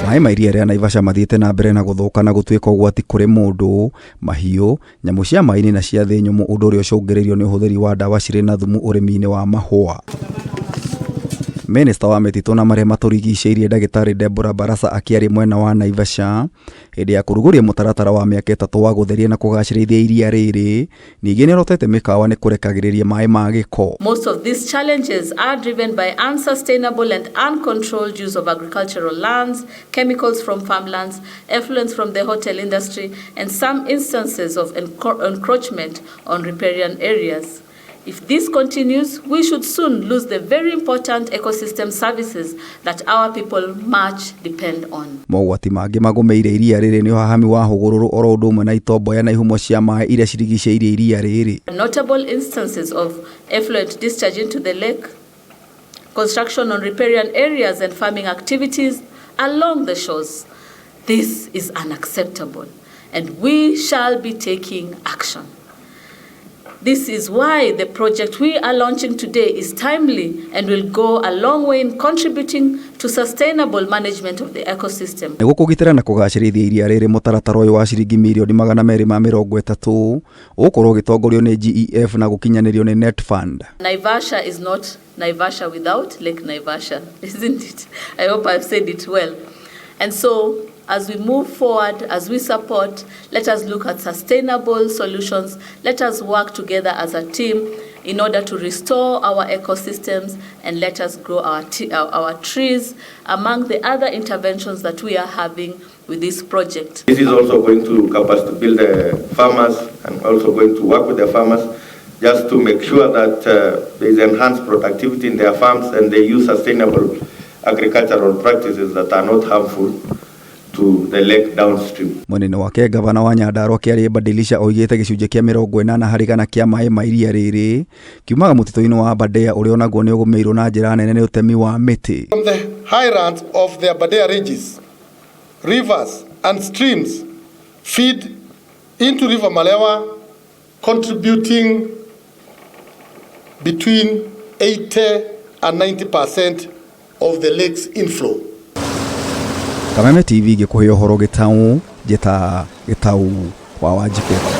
Mai ma iria ria Naivasha mathiete na mbere na guthuka na gutuika ugwati kuri mundu, mahiu, nyamu cia maini na cia thi nyumu, undu uria ucungiririo ni uhuthiri wa ndawa ciri na thumu urimi-ini wa mahua. Minister wa mititu na maria maturigicĩirie Ndagĩtarĩ Deborah Barasa akiari mwena wa Naivasha hĩndĩ ya kurugurio mutaratara wa miaka 3 wa gutheria na kugacĩrithia iria rĩrĩ. Ningĩ nĩ rotete mĩkawa nĩ kũrekagĩrĩria maĩ ma gĩko. Most of these challenges are driven by unsustainable and uncontrolled use of agricultural lands, chemicals from farmlands, effluents from the hotel industry, and some instances of encroachment on riparian areas. If this continues, we should soon lose the very important ecosystem services that our people much depend on. Mogwati mangĩ magomeire iria rĩrĩ nĩ ũhahami wa hũgũrũrũ oro ũndũ ũmwe na itomboya na ihumo cia maĩ iria cirigicĩirie iria rĩrĩ. Notable instances of effluent discharge into the lake, construction on riparian areas and farming activities along the shores. This is unacceptable and we shall be taking action. This is why the project we are launching today is timely and will go a long way in contributing to sustainable management of the ecosystem. Nĩguo kũgitĩra na kũgacĩrithia iria rĩrĩ, mũtaratara ũyũ wa ciringi mirioni 230 ũgũkorwo ũgĩtongorio nĩ GEF na gũkinyanĩrio nĩ Net Fund. Naivasha is not Naivasha without Lake Naivasha, isn't it? I hope I've said it well. And so, as we move forward, as we support, let us look at sustainable solutions. Let us work together as a team in order to restore our ecosystems and let us grow our trees among the other interventions that we are having with this project. This is also going to help us to build the farmers and also going to work with the farmers just to make sure that there is enhanced productivity in their farms and they use sustainable agricultural practices that are not harmful to the lake downstream. Munene wake gavana wa Nyandarua Kĩarĩ Badilisha oigĩte gĩcunjĩ kĩa 80% kĩa maĩ ma iria rĩrĩ kiumaga mũtitũ-inĩ wa Aberdare ũrĩa onaguo nĩ ũgũmĩirwo na njĩra nene nĩ ũtemi wa mĩtĩ. From the highlands of the Aberdare ridges, rivers and streams feed into River Malewa, contributing between 80 and 90% of the lake's inflow. Kameme TV gĩkũhe ũhoro gĩtaũ wa Wanjikũ.